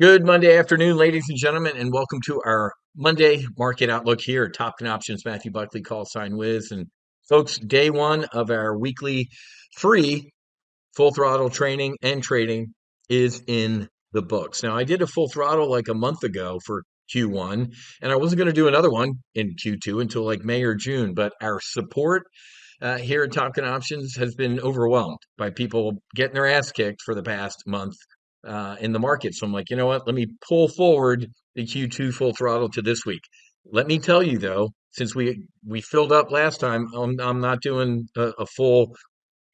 Good Monday afternoon, ladies and gentlemen, and welcome to our Monday market outlook here at TOPGUN Options. Matthew Buckley, call sign Wiz. And folks, day one of our weekly free full throttle training and trading is in the books. Now, I did a full throttle like a month ago for Q1, and I wasn't going to do another one in Q2 until like May or June, but our support here at TopGun Options has been overwhelmed by people getting their ass kicked for the past month in the market. So I'm like, you know what? Let me pull forward the Q2 full throttle to this week. Let me tell you though, since we filled up last time, I'm not doing a full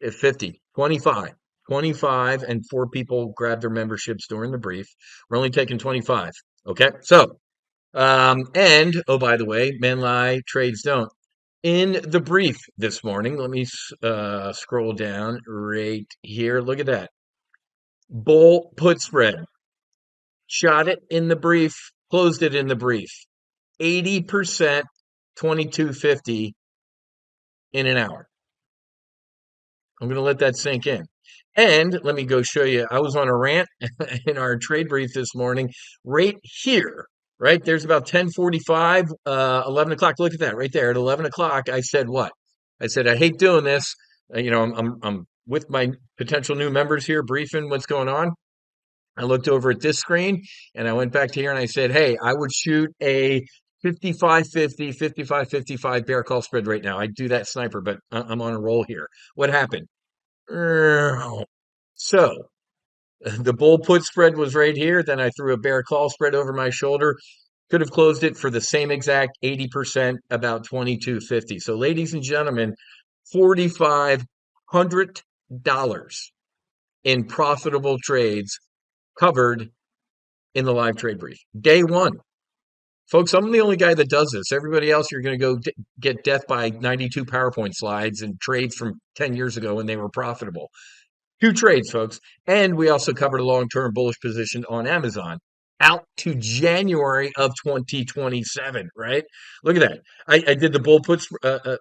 50, 25. 25 and four people grabbed their memberships during the brief. We're only taking 25. Okay. So, and oh, by the way, men lie, trades don't. In the brief this morning, let me scroll down right here. Look at that. Bull put spread. Shot it in the brief, closed it in the brief. 80%, 2250 in an hour. I'm going to let that sink in. And let me go show you. I was on a rant in our trade brief this morning, right here. Right there's about 10:45, 11 o'clock. Look at that right there at 11 o'clock. I said what? I said I hate doing this. I'm with my potential new members here, briefing what's going on. I looked over at this screen and I went back to here and I said, hey, I would shoot a 55-50, 55-55 bear call spread right now. I'd do that sniper, but I'm on a roll here. What happened? So the bull put spread was right here. Then I threw a bear call spread over my shoulder. Could have closed it for the same exact 80%, about 2250. So, ladies and gentlemen, $4,500 in profitable trades covered in the live trade brief. Day one. Folks, I'm the only guy that does this. Everybody else, you're going to go get death by 92 PowerPoint slides and trades from 10 years ago when they were profitable. Two trades, folks. And we also covered a long-term bullish position on Amazon out to January of 2027, right? Look at that. I did the bull put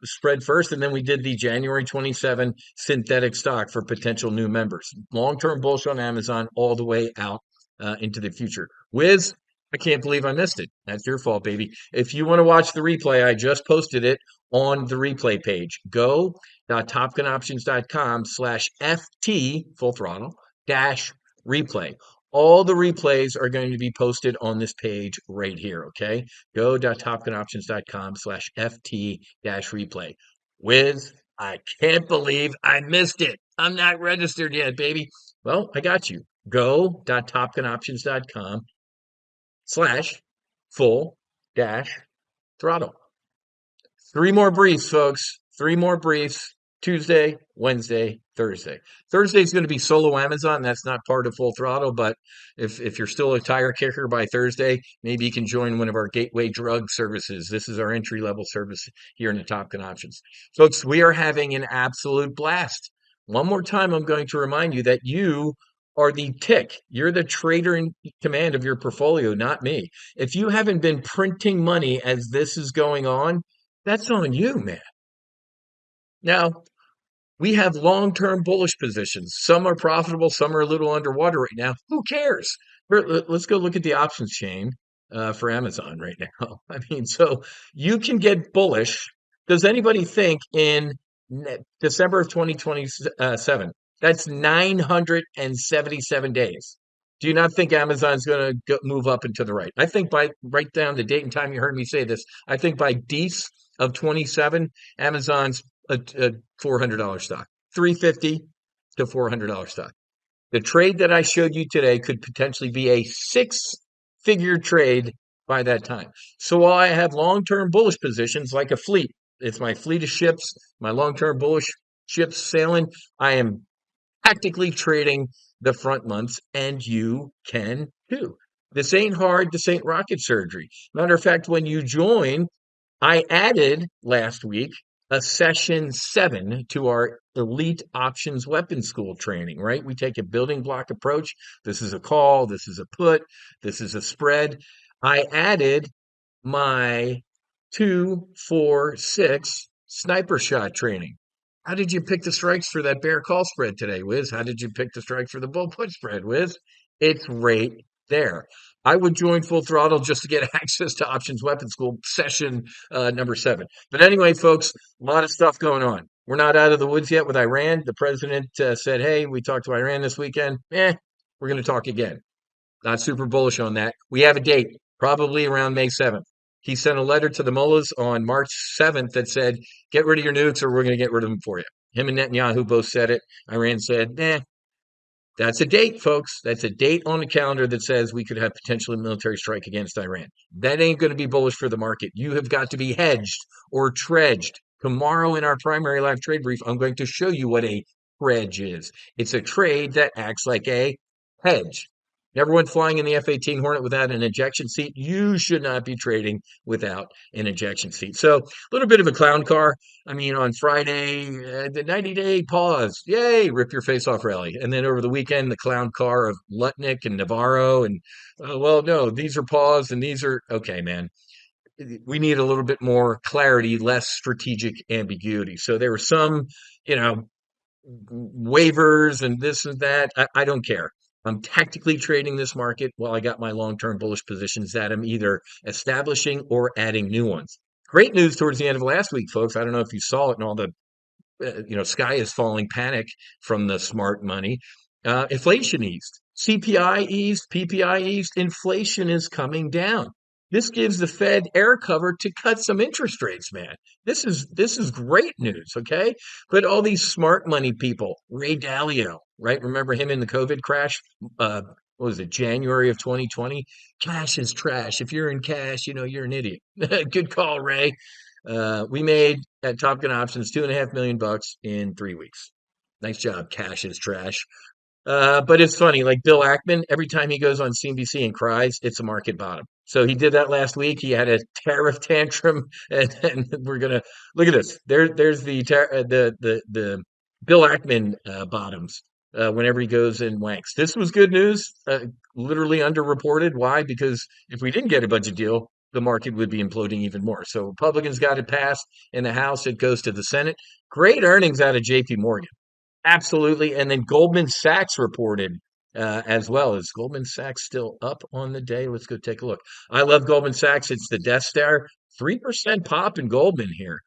spread first, and then we did the January 27 synthetic stock for potential new members. Long-term bullish on Amazon all the way out into the future. Wiz, I can't believe I missed it. That's your fault, baby. If you want to watch the replay, I just posted it on the replay page. Go.topgunoptions.com/FT full throttle dash replay. All the replays are going to be posted on this page right here. Okay. Go.topgunoptions.com/FT dash replay. Wiz, I can't believe I missed it. I'm not registered yet, baby. Well, I got you. Go.topgunoptions.com/full dash throttle. Three more briefs, folks. Three more briefs. Tuesday, Wednesday, Thursday. Thursday is going to be solo Amazon. That's not part of Full Throttle, but if you're still a tire kicker by Thursday, maybe you can join one of our gateway drug services. This is our entry level service here in the Top Gun Options. Folks, we are having an absolute blast. One more time, I'm going to remind you that you are the tick. You're the trader in command of your portfolio, not me. If you haven't been printing money as this is going on, that's on you, man. Now, we have long-term bullish positions. Some are profitable, some are a little underwater right now. Who cares? Let's go look at the options chain for Amazon right now. I mean, so you can get bullish. Does anybody think in December of 2027, that's 977 days? Do you not think Amazon's going to move up and to the right? I think by right down the date and time you heard me say this, I think by Dece of 27, Amazon's a $400 stock, 350 to $400 stock. The trade that I showed you today could potentially be a six-figure trade by that time. So while I have long-term bullish positions like a fleet, it's my fleet of ships, my long-term bullish ships sailing, I am tactically trading the front months, and you can too. This ain't hard. This ain't rocket surgery. Matter of fact, when you join, I added last week a session 7 to our elite options weapon school training, right? We take a building block approach. This is a call. This is a put. This is a spread. I added my 2, 4, 6 sniper shot training. How did you pick the strikes for that bear call spread today, Wiz? How did you pick the strike for the bull put spread, Wiz? It's right there. I would join Full Throttle just to get access to Options Weapon School session number 7. But anyway, folks, a lot of stuff going on. We're not out of the woods yet with Iran. The president said, hey, we talked to Iran this weekend. We're going to talk again. Not super bullish on that. We have a date, probably around May 7th. He sent a letter to the mullahs on March 7th that said, get rid of your nukes or we're going to get rid of them for you. Him and Netanyahu both said it. Iran said, that's a date, folks. That's a date on the calendar that says we could have potentially a military strike against Iran. That ain't going to be bullish for the market. You have got to be hedged or tredged. Tomorrow in our primary live trade brief, I'm going to show you what a tredge is. It's a trade that acts like a hedge. Never went flying in the F-18 Hornet without an ejection seat. You should not be trading without an ejection seat. So a little bit of a clown car. I mean, on Friday, the 90-day pause. Yay, rip your face off rally. And then over the weekend, the clown car of Lutnick and Navarro. And, well, no, these are pause and these are, okay, man. We need a little bit more clarity, less strategic ambiguity. So there were some, waivers and this and that. I don't care. I'm tactically trading this market while I got my long-term bullish positions that I'm either establishing or adding new ones. Great news towards the end of last week, folks. I don't know if you saw it and all the sky is falling panic from the smart money. Inflation eased, CPI eased, PPI eased. Inflation is coming down. This gives the Fed air cover to cut some interest rates, man. This is great news, okay? But all these smart money people, Ray Dalio, right? Remember him in the COVID crash? What was it, January of 2020? Cash is trash. If you're in cash, you're an idiot. Good call, Ray. We made at Top Gun Options $2.5 million in 3 weeks. Nice job. Cash is trash. But it's funny, like Bill Ackman, every time he goes on CNBC and cries, it's a market bottom. So he did that last week. He had a tariff tantrum, and we're gonna look at this. There's the Bill Ackman bottoms. Whenever he goes and wanks, this was good news. Literally underreported. Why? Because if we didn't get a budget deal, the market would be imploding even more. So Republicans got it passed in the House. It goes to the Senate. Great earnings out of J.P. Morgan. Absolutely. And then Goldman Sachs reported as well. Is Goldman Sachs still up on the day? Let's go take a look. I love Goldman Sachs. It's the Death Star. 3% pop in Goldman here.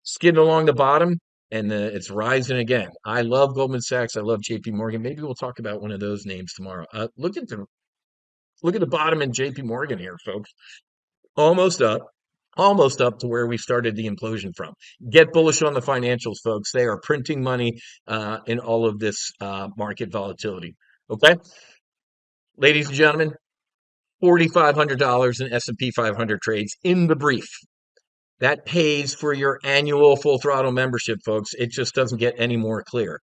Skidding along the bottom, and it's rising again. I love Goldman Sachs. I love JP Morgan. Maybe we'll talk about one of those names tomorrow. Look at the bottom in JP Morgan here, folks. Almost up. Almost up to where we started the implosion from. Get bullish on the financials, folks. They are printing money in all of this market volatility. Okay, ladies and gentlemen, $4,500 in S&P 500 trades in the brief. That pays for your annual Full Throttle membership, folks. It just doesn't get any more clear.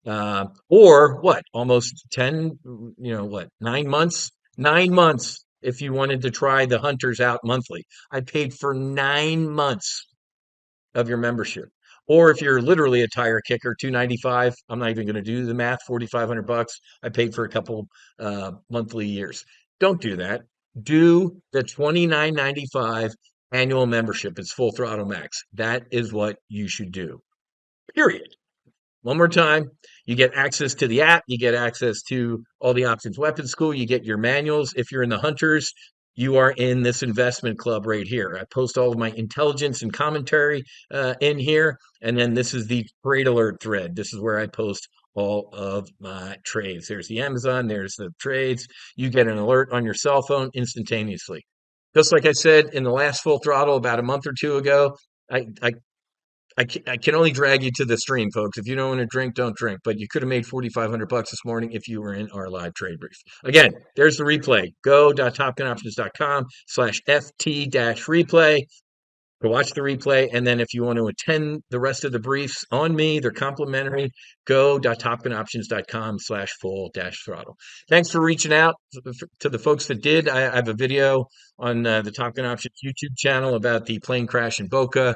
Or what? Almost 10, 9 months? 9 months if you wanted to try the Hunters out monthly. I paid for 9 months of your membership. Or if you're literally a tire kicker, $295. I'm not even going to do the math. $4,500. I paid for a couple monthly years. Don't do that. Do the $29.95 annual membership. It's Full Throttle Max. That is what you should do. Period. One more time, you get access to the app, you get access to all the Options Weapon School, you get your manuals. If you're in the Hunters, you are in this investment club right here. I post all of my intelligence and commentary in here, and then this is the trade alert thread. This is where I post all of my trades. There's the Amazon, there's the trades. You get an alert on your cell phone instantaneously. Just like I said in the last Full Throttle about a month or two ago, I can only drag you to the stream, folks. If you don't want to drink, don't drink. But you could have made $4,500 this morning if you were in our live trade brief. Again, there's the replay. Go.topgunoptions.com/FT-replay to watch the replay. And then if you want to attend the rest of the briefs on me, they're complimentary. Go.topgunoptions.com/full-throttle. Thanks for reaching out to the folks that did. I have a video on the Top Gun Options YouTube channel about the plane crash in Boca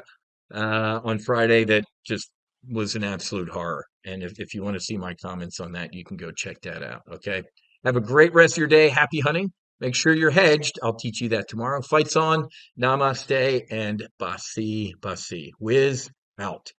on Friday that just was an absolute horror. And if you want to see my comments on that, you can go check that out. Okay. Have a great rest of your day. Happy hunting. Make sure you're hedged. I'll teach you that tomorrow. Fights on. Namaste and Basi Basi. Whiz out.